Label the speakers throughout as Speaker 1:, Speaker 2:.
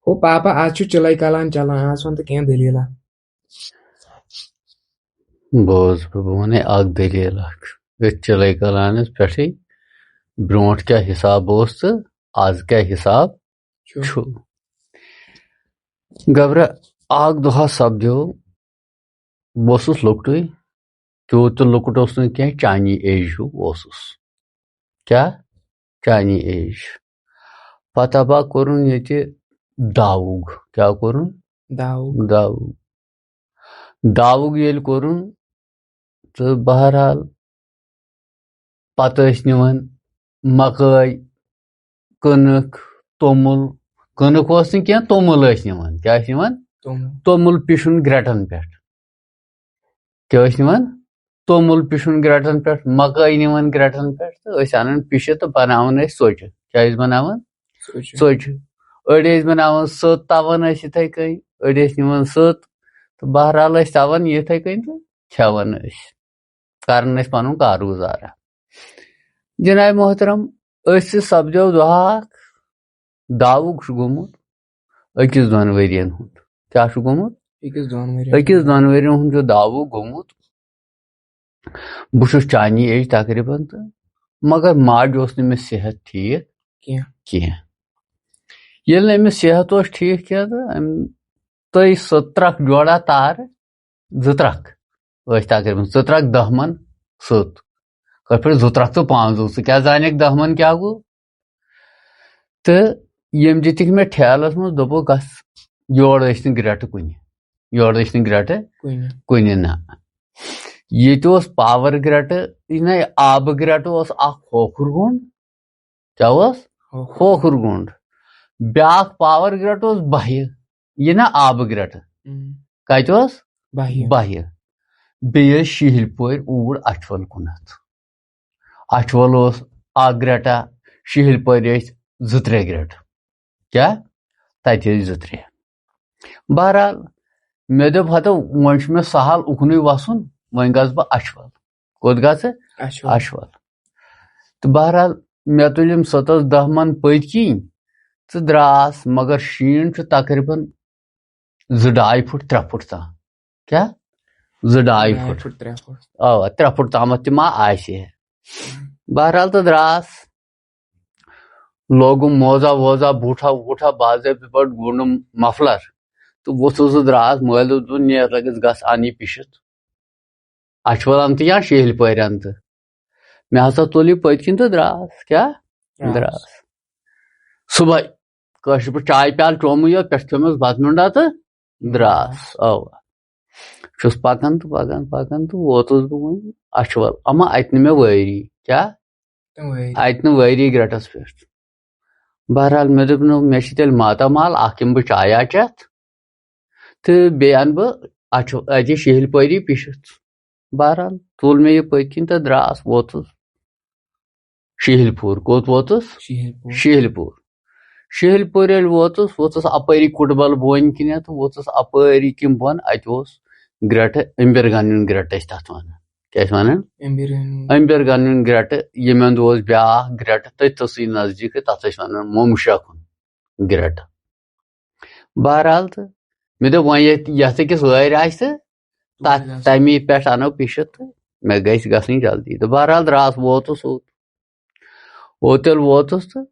Speaker 1: وہ پاپا آج چلائی کلان چلان آج ون تو کیا دلیلا
Speaker 2: بوز بہ ونے اخ دلیل اخ چلائی کلانس پٹھے برونٹ کیا حساب اوس تو آز کیا حساب چھو گبرا اخ دۄہا سپدیو بہ اوسُس لۄکٹُے تیوٗت تہِ لۄکُٹ اوس نہٕ کینٛہہ چانی ایج ہیوٗ اوسُس کیٛاہ چانی ایج پتہٕ ہبا کوٚرُن ییٚتہِ داوُگ کیٛاہ کوٚرُن
Speaker 1: داوگ
Speaker 2: داوُگ ییٚلہِ کوٚرُن تہٕ بہرحال پتہٕ ٲسۍ نِوان مکٲے کٕنٕک توٚمُل کٕنٕک اوس نہٕ کینٛہہ توٚمُل ٲسۍ نِوان کیٛاہ ٲسۍ نِوان توٚمُل پِشُن گرٛٮ۪ٹن پٮ۪ٹھ کیٛاہ ٲسۍ نِوان توٚمُل پِشُن گرٛٮ۪ٹن پٮ۪ٹھ مکٲے نِوان گرٛٮ۪ٹن پٮ۪ٹھ تہٕ ٲسۍ اَنان پِشِتھ تہٕ بناوان ٲسۍ ژۄچہِ کیٛاہ ٲسۍ بناوان ژۄچہِ أڑۍ ٲسۍ بناوان سٔت تَوان ٲسۍ یِتھٕے کٔنۍ أڑۍ ٲسۍ نِوان سٔت تہٕ بہرحال ٲسۍ تَوان یِتھٕے کٔنۍ تہٕ کھٮ۪وان ٲسۍ کران ٲسۍ پنُن کار گُزارا جناب محترم أسۍ سپدیو دۄہا اکھ داوُگ چھُ گوٚمُت أکِس دۄن ؤرین ہُنٛد کیٛاہ چھُ گوٚمُت أکِس دۄن ؤرین ہُنٛد چھُ داوُگ گوٚمُت بہٕ چھُس چانی ایج تقریٖباً تہٕ مگر ماجہِ اوس نہٕ مےٚ صحت ٹھیٖک کینٛہہ ییٚلہِ نہٕ أمِس صحت اوس ٹھیٖک کینٛہہ تہٕ أمۍ تٔج 2 ترٛکھ جورا تارٕ 2 ترٛکھ ٲسۍ تقریٖباً 2 ترٛکھ 10 من سٔت کٲشِر پٲٹھۍ 2 ترٛکھ تہٕ 5 ژٕ کیٛاہ زانکھ 10 من کیٛاہ گوٚو تہٕ یِم دِتِکھ مےٚ ٹھیلس منٛز دوٚپُکھ گژھ یورٕ ٲسۍ نہٕ گرٛٮ۪ٹہٕ کُنہِ نہ ییٚتہِ اوس پاور گرٛٮ۪ٹہٕ نہ آبہٕ گرٛٮ۪ٹہٕ اوس اکھ کھوکھر گوٚنٛڈ کیٛاہ اوس کھوکھر گوٚنٛڈ بیٛاکھ پاور گرٛٮ۪ٹہٕ اوس بہہِ یہِ نہ آبہٕ گرٛٮ۪ٹہٕ کتہِ اوس بہہِ بیٚیہِ ٲسۍ شِہِلۍ پورِ اوٗرۍ اچھول کُنتھ اچھول اوس اکھ گرٛٮ۪ٹا شِہِلۍ پورِ ٲسۍ 2-3 گرٛٮ۪ٹہٕ کیٛاہ تتہِ ٲسۍ 2-3 بہرحال مےٚ دوٚپ ہتو وۄنۍ چھُ مےٚ سہل اُکنُے وسُن وۄنۍ گژھٕ بہٕ اچھول کوٚت گژھٕ اچھول تہٕ بہرحال مےٚ تُلۍ یِم 7-10 من پٔتۍ کِنۍ تہٕ درٛاس مگر شیٖن چھُ تقریٖباً 2-2.5 فُٹ 3 فُٹ تام کیٛاہ 2-2.5 فُٹ 3 فُٹ تامتھ تہِ ما آسہِ ہے بہرحال تہٕ درٛاس لوگُم موزا ووزا بوٗٹھا ووٗٹھا باضٲبطہٕ پٲٹھۍ گوٗنڈُم مفلر تہٕ ووٚتھُس بہٕ درٛاس مٲلۍ دوٚپ نیر لٔگِس گژھ اَن یہِ پِشِتھ اچھول اَنتہٕ یا شِہِلۍ پورِ اَنتہٕ مےٚ ہسا تُل یہِ پٔتۍ کِنۍ تہٕ درٛاس کیٛاہ درٛاس صُبحٲے کٲشِر پٲٹھۍ چاے پیالہٕ چومٕے یوت پٮ۪ٹھٕ کھیوٚمس بتہٕ میوٚنڈا تہٕ درٛاس چھُس پکان تہٕ ووتُس بہٕ وۄنۍ اچھول اما اتہِ نہٕ مےٚ وٲری کیٛاہ اتہِ نہٕ وٲری گرٛٮ۪ٹس پٮ۪ٹھ بہرحال مےٚ دوٚپ نہٕ مےٚ چھِ تیٚلہِ ماتامال اکھ یِمہٕ بہٕ چایا چٮ۪تھ تہٕ بیٚیہِ انہٕ بہٕ اتہِ شِہِلۍ پوری پِشِتھ بہرحال تُل مےٚ یہِ پٔتۍ کِنۍ تہٕ درٛاس ووتُس شِہِلۍ پوٗر کوٚت ووتُس شِہِلۍ پوٗر ییٚلہِ ووتُس اپٲری کُٹبل بونہِ کِنٮ۪تھ ووتُس اپٲری کِنۍ بۄن اتہِ اوس گرٛٮ۪ٹہٕ اِمبِرگنٕنۍ گرٛٮ۪ٹہٕ ٲسۍ تتھ ونان کیٛاہ ٲسۍ ونان اِمبِرگنٕنۍ گرٛٮ۪ٹہٕ ییٚمہِ اندٕ اوس بیٛاکھ گرٛٮ۪ٹہٕ تٔتھۍ تھسٕے نزدیٖکٕے تتھ ٲسۍ ونان مومشاکُن گرٛٮ۪ٹہٕ بہرحال تہٕ مےٚ دوٚپ وۄنۍ یتھ أکِس وٲرۍ آسہِ تہٕ تمی پٮ۪ٹھ انو پِشِتھ تہٕ مےٚ گژھِ گژھٕنۍ جلدی تہٕ بہرحال درٛاس ووتُس ییٚلہِ ووتُس تہٕ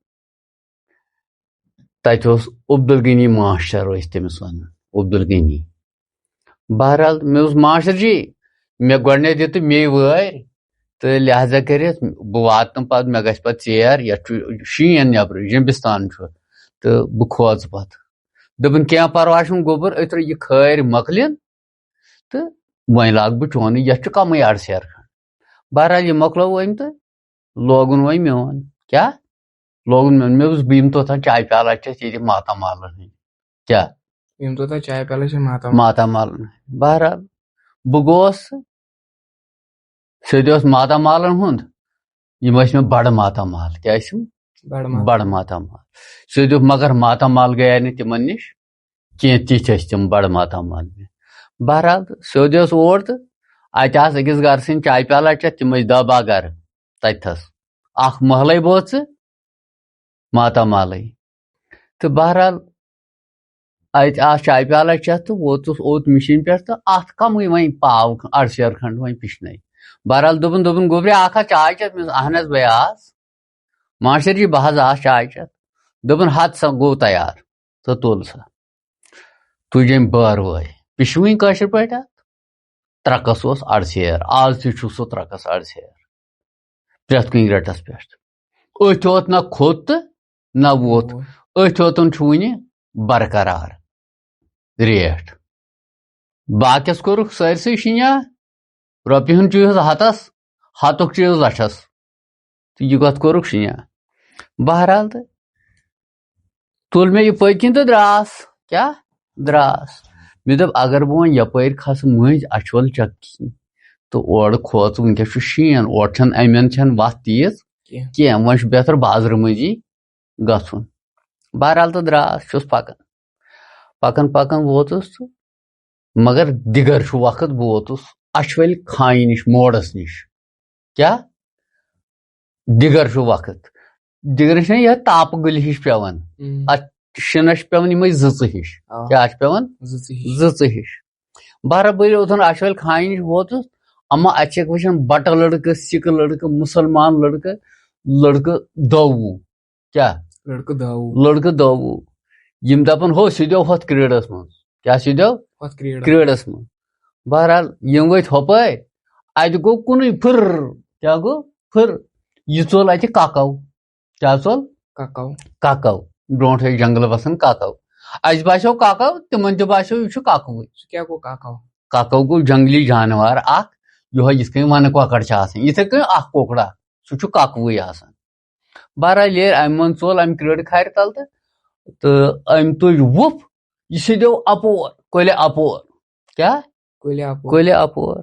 Speaker 2: تتہِ اوس عبدالغنی ماشٹر ٲسۍ تٔمِس ونان عبدالغنی بہرحال مےٚ دوٚپُس ماشٹر جی مےٚ گۄڈٕنیتھ دِتہٕ مے وٲرۍ تہٕ لہذا کٔرِتھ بہٕ واتنہٕ پتہٕ مےٚ گژھِ پتہٕ ژیر یتھ چھُ شیٖن نٮ۪برٕ جِمبِستان چھُ تہٕ بہٕ کھوژٕ پتہٕ دوٚپُن کینٛہہ پرواے چھُنہٕ گوٚبُر أتھۍ یہِ کھٲرۍ مۄکلِن تہٕ وۄنۍ لاگہٕ بہٕ چونٕے یتھ چھُ کمٕے اڑسیر کھنڈ بہرحال یہِ مۄکلو وۄنۍ تہٕ لوگُن وۄنۍ میون کیٛاہ لوگُن میون مےٚ دوٚپُس بہٕ یِمہٕ توٚتھن چاے پیالہ چٮ۪تھ ییٚتہِ ماتامالن ہٕنٛدۍ کیٛاہ ماتامالن ہٕنٛدۍ بہرحال بہٕ گوس سیٚدِ اوس ماتامالن ہُنٛد یِم ٲسۍ مےٚ بڑٕ ماتامال کیٛاہ ٲسِم بڑٕ ماتامال سیٚدُک مگر ماتامال گٔیے نہٕ تِمن نِش کینٛہہ تِتھۍ ٲسۍ تِم بڑٕ ماتامال بہرحال سیٚود اوس اور تہٕ اتہِ آسہٕ أکِس گرٕ سٕنٛدۍ چاے پیالہ چٮ۪تھ تِم ٲسۍ 10-12 گرٕ تتہِ اکھ محلے بوژٕ ماتامالٕے تہٕ بہرحال ات آ چائے پیالہ چتھ تو ووتس اوت مشین پہ تو ات کمٕے وۄنۍ پاو اڑسیر کھنڈ وۄنۍ پِشنٲے بہرحال دوٚپُن گوٚبرِ اکھ ہا چاے چتھ مےٚ دوٚپُس اہن حظ بہٕ آس ماشٹر جی بہٕ حظ آس چاے چتھ دوٚپُن حد سا گوٚو تیار ژٕ تُل سا تُج أمۍ بٲر وٲے پِشوٕنۍ کٲشِر پٲٹھۍ اتھ ترکس اوس اڑسیر آز تہِ چھُ سُہ ترکس اڑسیر پرٛٮ۪تھ کُنہِ ریٹس پٮ۪ٹھ أتھۍ ووت نہ کھوٚت تہٕ نہ ووت أتھۍ ووتن چھُ وُنہِ برقرار ریٹ باقیس کوٚرُکھ سٲرسٕے شِنیا رۄپیہِ ہُنٛد چیٖز ہتس ہتُک چیٖز لچھس تہٕ یہِ کتھ کوٚرُکھ شِنیا بہرحال تہٕ تُل مےٚ یہِ پٔتۍ کِنۍ تہٕ درٛاس کیٛاہ درٛاس مےٚ دوٚپ اگر بہٕ وۄنۍ یپٲرۍ کھسہٕ مٔنٛزۍ اچھول چک کِنۍ تہٕ اورٕ کھوژٕ وٕنکیٚس چھُ شیٖن اورٕ چھنہٕ اَمٮ۪ن چھنہٕ وتھ تیٖژ کینٛہہ وۄنۍ چھُ بہتر بازرٕ مٔنٛزی گژھُن بہرحال تہٕ درٛاس چھُس پکان پکان ووتُس تہٕ مگر دِگر چھُ وقت بہٕ ووتُس اچھولہِ کھانہِ نِش موڈس نِش کیٛاہ دِگر چھُ وقت دِگرس چھنہ یِہے تاپہٕ گُلہِ ہِش پیوان اتھ شِنس چھِ پیوان یِمے زٕژٕ ہِش کیٛاہ چھِ پیوان زٕژٕ ہِش برابر اوٚتن اچھولہِ کھانہِ نِش ووتُس اما اتہِ چھکھ وٕچھان بٹہٕ لڑکہٕ سِکہٕ لڑکہٕ مُسلمان لڑکہٕ 12 کیٛاہ لڑکہٕ 12 یِم دپان ہو سیدیو ہۄتھ کریڈس منٛز کیٛاہ سیدیو کریڈس منٛز بہرحال یِم ؤتھۍ ہۄپٲرۍ اتہِ گوٚو کُنُے پھر کیٛاہ گوٚو پھر یہِ ژوٚل اتہِ ککو کیٛاہ ژوٚل ککو برونٛٹھ ٲسۍ جنگلہٕ وسان ککو اسہِ باسیو ککو تِمن تہِ باسیو یہِ چھُ ککوٕے ککو گوٚو جنگلی جانوار اکھ یِہوے یِتھ کٔنۍ ونہٕ کۄکر چھِ آسان یِتھے کٔنۍ اکھ کۄکُر اکھ سُہ چھُ ککوٕے آسان بہرحال ییٚلہِ امہِ منٛز ژوٚل امہِ کرٛیڈٕ کھارِ تل تہٕ أمۍ تُج وُپھ یہِ سیدیو اپور کۄلہِ اپور کیٛاہ کۄلہِ اپور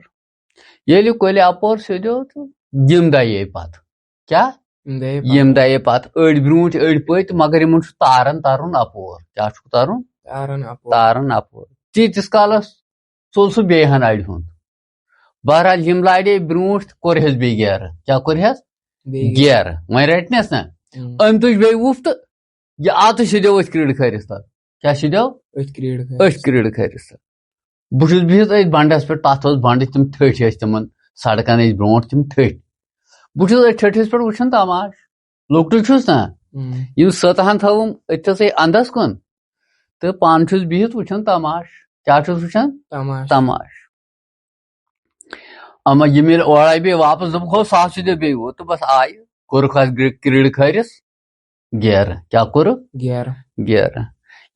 Speaker 2: ییٚلہِ یہِ کۄلہِ اپور سیدیو تہٕ یِم دَیے پتہٕ کیٛاہ یِم دَیے پتہٕ أڑۍ برونٛٹھ أڑۍ پٔتۍ مگر یِمن چھُ تارن ترُن اپور کیٛاہ چھُکھ تارن اپور تیٖتِس کالس ژوٚل سُہ بیٚیہِ ہن اڑِ ہُنٛد بہرحال یِم لارے برونٛٹھ تہٕ کوٚرہس بیٚیہِ گیرٕ کیٛاہ کوٚرہس گیرٕ وۄنۍ رٹنس نہ أمۍ تُج بیٚیہِ وُپھ تہٕ یہِ آو تہٕ سیدیو أتھۍ کرٛیڈٕ کھٲرِس تل کیٛاہ سیدیو أتھۍ کرٛیڈٕ کھٲرِس تل بہٕ چھُس بِہِتھ أتھۍ بنڈس پٮ۪ٹھ تتھ ٲس بنڈٕ تِم تھٔٹۍ ٲسۍ تِمن سڑکن ٲسۍ برونٛٹھ تِم تھٔٹۍ بہٕ چھُس أتھۍ ٹھٔٹھِس پٮ۪ٹھ وٕچھان تماش لۄکٹُے چھُس نا یِم سٔتہن تھٲوٕم أتھسٕے انٛدس کُن تہٕ پانہٕ چھُس بِہِتھ وٕچھان تماش کیٛاہ چھُس وٕچھان تماش اما یِم ییٚلہِ اورٕ آیہِ بیٚیہِ واپس دوٚپُکھ ہو سُہ سیدیو بیٚیہِ ووت تہٕ بس آیہِ کوٚرُکھ اتھ کرٛیڈٕ کھٲرِس گیرٕ کیٛاہ کوٚرُکھ گیرٕ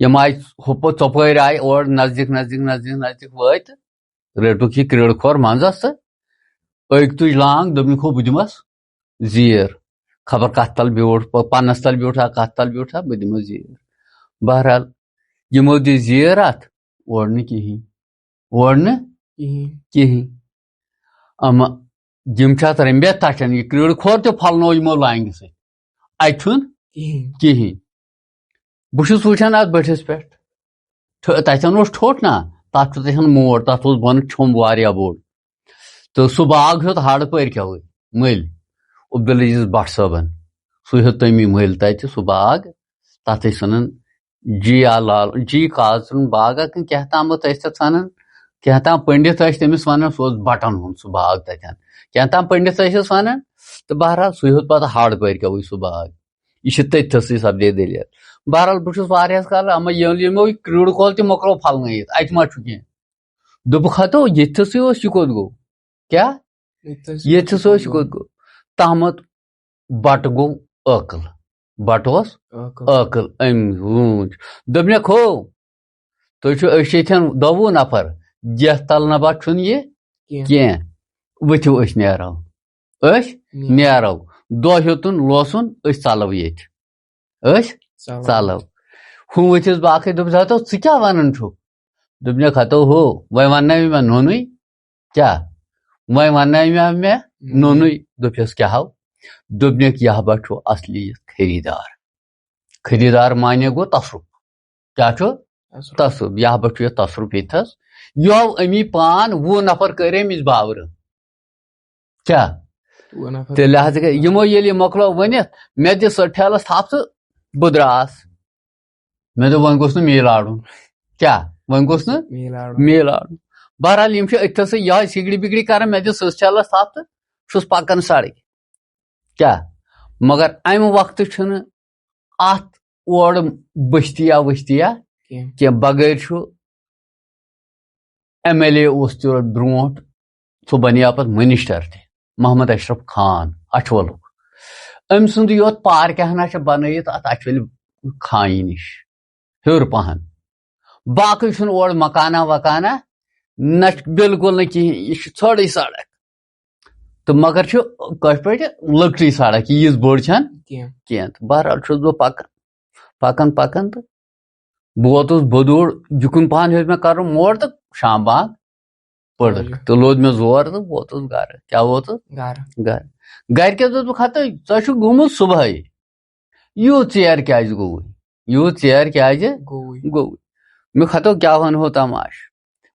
Speaker 2: یِم آیہِ ہُپٲرۍ ژۄپٲرۍ آیہِ اورٕ نزدیٖک وٲتۍ تہٕ رٔٹُکھ یہِ کرٛیڈٕ کھور منٛزس تہٕ أکۍ تُج لانٛگ دوٚپنکھ ہو بہٕ دِمس زیٖر خبر کتھ تل بیوٗٹھ پنس تل بیوٗٹھا کتھ تل بیوٗٹھا بہٕ دِمس زیٖر بہرحال یِمو دِژ زیٖر اتھ اورٕ نہٕ کِہینۍ اما یِم چھِ اتھ رمبیتھ تچھان یہِ کرٛیڈٕ کھور تہِ پھۄلنوو یِمو لانٛگہِ سۭتۍ اتہِ چھُنہٕ کِہینۍ بہٕ چھُس وٕچھان اتھ بٔٹھِس پٮ۪ٹھ تتھٮ۪ن اوس ٹھوٚٹ نا تتھ چھُ تتھٮ۪ن موڑ تتھ اوس بۄنہٕ چھوٚمب واریاہ بوٚڑ تہٕ سُہ باغ ہیوٚت ہڑٕ پٔرۍ کیٛاہوے مٔلۍ عبدالعزیز بٹ صٲبن سُہ ہیوٚت تٔمی مٔلۍ تتہِ سُہ باغ تتھ ٲسۍ ونان جی قاضرُن باغا کِنہٕ کیٛاہ تامتھ ٲسۍ تتھ ونان کیٛاہ تام پنڈت ٲسۍ تٔمِس ونان سُہ اوس بٹن ہُنٛد سُہ باغ تتٮ۪ن کیٛاہ تام پنڈت ٲسِس ونان تہٕ بہرحال سُہ ہیوٚت پتہٕ ہڑ پٔرۍ کیٛاہوے سُہ باغ یہِ چھِ تٔتھۍ تھسٕے سپدے دٔلیٖل بہرحال بہٕ چھُس واریاہس کالس اما ییٚلہِ یِمو یہِ کرٛیڈٕ کھول تہِ مۄکلو پھۄلنٲیِتھ اتہِ ما چھُ کینٛہہ دوٚپُکھ ہتو ییٚتھسٕے اوس یہِ کوٚت گوٚو کیٛاہ ییٚتھس اوس یہِ کوٚت گوٚو تامتھ بٹہٕ گوٚو ٲکٕل بٹہٕ اوس ٲکٕل أمۍ ووٗنٛچ دوٚپنکھ ہو تُہۍ چھِو أسۍ چھِ ییٚتھٮ۪ن 12 نفر یتھ تل نہ بتہٕ چھُنہٕ یہِ کینٛہہ ؤتھِو أسۍ نیرو دۄہ ہیوٚتُن لوسُن أسۍ ژلو ییٚتہِ ہُہ ؤتھِس باقٕے دوٚپُس ہتو ژٕ کیٛاہ ونان چھُکھ دوٚپنکھ ہتو ہو وۄنۍ وننٲوِ مےٚ نوٚنُے کیٛاہ وۄنۍ وننٲوِ مےٚ نوٚنُے دوٚپہس کیٛاہ ہو دوٚپنکھ یہِ ہبا چھُ اصلی خریٖدار مانے گوٚو تصرُف کیٛاہ چھُ تصرُف یہِ ہبا چھُ یتھ تصرُف ییٚتھس یہِ آو امی پان 20 نفر کٔرۍ أمِس باورٕ کیٛاہ تہٕ لہذا یِمو ییٚلہِ یہِ مۄکلو ؤنِتھ مےٚ دِ سۄ ٹھیلس تھپھ تہٕ بہٕ درٛاس مےٚ دوٚپ وۄنۍ گوٚژھ نہٕ مے لارُن کیا وۄنۍ گوٚژھ نہٕ
Speaker 1: میلاد
Speaker 2: میلاد بہرحال یِم چھِ أتھۍ یِہوے سِگڑی بِگڑی کران مےٚ دِ سٕژ چلس تھپھ تہٕ چھُس پکان سڑک کیٛاہ مگر امہِ وقتہٕ چھُنہٕ اتھ اورٕ بٔستِیا ؤستِیا کینٛہہ بغٲر چھُ ایم ایل اے اوس تور برونٛٹھ سُہ بنیو پتہٕ منسٹر تہِ محمد اشرف خان اچھولُک أمۍ سُنٛد یوت پارکہِ ہنا چھِ بنٲیِتھ اتھ اچھولہِ خانہِ نِش ہیوٚر پہن باقٕے چھُنہٕ اورٕ مکانا وکانا نہ بالکل نہٕ کِہینۍ یہِ چھِ ژھوٚرٕے سڑک تہٕ مگر چھُ کٲشِر پٲٹھۍ لۄکٹٕے سڑک ییٖژ بٔڑ چھنہٕ کینٛہہ تہٕ بہرحال چھُس بہٕ پکان تہٕ بہٕ ووتُس بۄدوٗر یُکُن پہن ہیوٚت مےٚ کرُن موڑ تہٕ شام بانگ پٔڑٕکھ تہٕ لوٚد مےٚ زور تہٕ ووتُس گرٕ کیٛاہ ووتُس گرٕ گرِکیو دوٚپُکھ ہتہٕ ژےٚ چھُکھ گوٚمُت صبحٲے یوٗت ژیر کیٛازِ گوٚوُے مےٚ کھتو کیٛاہ ونہو تماش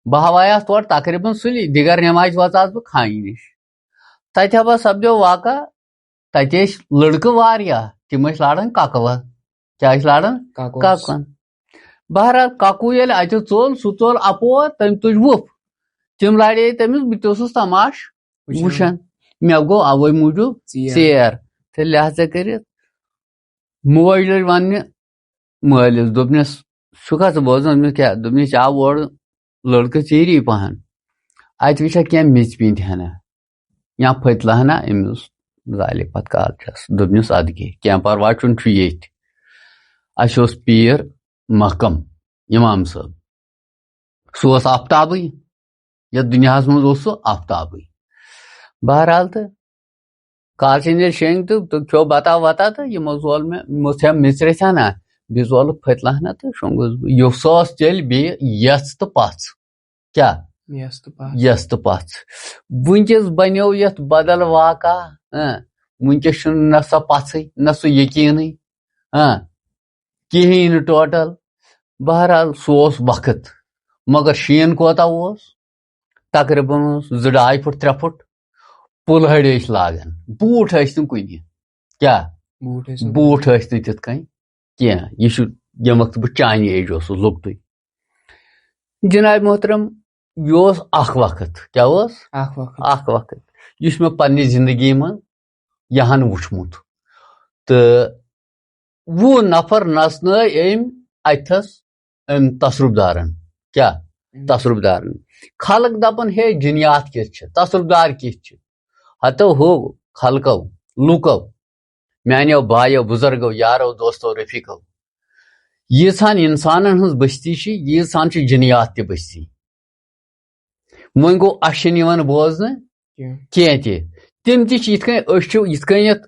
Speaker 2: بہٕ ہوایس تورٕ تقریٖبن سُلی دِگر نٮ۪مازِ وژاس بہٕ خانہِ نِش تتہِ ہبا سپدیو واقع تتہِ ٲسۍ لڑکہٕ واریاہ تِم ٲسۍ لاران ککوٕ کیٛاہ ٲسۍ لاران ککوَن بہرحال ککوٗ ییٚلہِ اتہِ ژوٚل سُہ ژوٚل اپور تٔمۍ تُج وُپھ تِم لڑے تٔمِس بہٕ تہِ اوسُس تماش وٕچھان مےٚ گوٚو اوے موٗجوٗب ژیر تہٕ لہٰذا کٔرِتھ موج لٔج وننہِ مٲلِس دوٚپنس چھُکھا ژٕ بوزان دوٚپنس کیٛاہ دوٚپنس آو اورٕ لڑکہٕ ژیٖری پہن اتہِ وٕچھا کینٛہہ میژِ پیٖنتہِ ہنا یا پھٔتلہٕ ہنا أمِس زالے پتہٕ کالچس دوٚپنس ادٕ کیٛاہ کینٛہہ پرواے چھُنہٕ چھُ ییٚتھۍ اسہِ اوس پیٖر محکم امام صٲب سُہ اوس آفتابٕے یتھ دُنیاہس منٛز اوس سُہ آفتابٕے بہرحال تہٕ کالچن ییٚلہِ شیٚنگۍ تہٕ کھیوٚو بتا وتا تہٕ یِمو زول مےٚ یِمو تھٲو میژرِتھ ہنا بیٚیہِ زولُکھ پھٔتلہٕ ہنا تہٕ شۄنٛگُس بہٕ سۄ ٲس تیٚلہِ بیٚیہِ یژھ تہٕ پژھ کیٛاہ یژھ تہٕ پژھ وٕنکیٚس بنیو یتھ بدل واقع وٕنکیٚس چھُنہٕ نہ سۄ پژھٕے نہ سُہ یقیٖنٕے کِہیٖنۍ نہٕ ٹوٹل بہرحال سُہ اوس وقت مگر شیٖن کوتاہ اوس تقریٖبن اوس 2.5 فُٹ 3 فُٹ پُلہٕڑۍ ٲسۍ لاگان بوٗٹھ ٲسۍ نہٕ کُنہِ کیٛاہ بوٗٹھ ٲسۍ نہٕ تِتھ کٔنۍ کینٛہہ یہِ چھُ ییٚمہِ وقتہٕ بہٕ چانہِ ایج اوسُس لۄکٹُے جناب محترم یہِ اوس اکھ وقت کیٛاہ اوس اکھ وقت یُس مےٚ پننہِ زندگی منٛز یہن وٕچھمُت تہٕ 20 نفر نژنٲے أمۍ اتھس أمۍ تصرُف دارن کیٛاہ تصرُف دارن خلق دپان ہے جِنیات کِتھ چھِ تصرُف دار کِتھ چھِ ہتو ہو خلقو لُکو میانیو بایو بُزرگو یارو دوستو رفیقو ییٖژہن انسانن ہٕنٛز بستی چھِ ییٖژہن چھِ جِنیات تہِ بستی وۄنۍ گوٚو اسہِ چھِنہٕ یِوان بوزنہٕ کینٛہہ تہِ تِم تہِ چھِ یِتھ کٔنۍ أسۍ چھِ یِتھ کٔنٮ۪تھ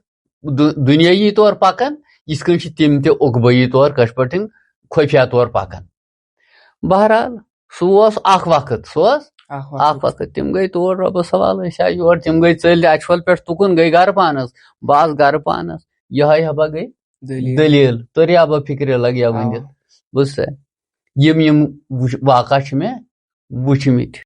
Speaker 2: دُنیٲیی طور پکان یِتھ کٔنۍ چھِ تِم تہِ عقبٲیی طور کٲشِر پٲٹھۍ خفیہ طور پکان بہرحال سُہ اوس اکھ وقت اکھ وقت تِم گٔے تور رۄبس حوال أسۍ آے یور تِم گٔے ژٔلۍ اچھول پٮ۪ٹھ تُکُن گٔے گرٕ پانس بہٕ آس گرٕ پانس یِہے ہبا گٔے دٔلیٖل تٔریا بہٕ فِکرِ لگیا ؤنِتھ بوٗزتھا یِم واقع چھِ مےٚ وٕچھمٕتۍ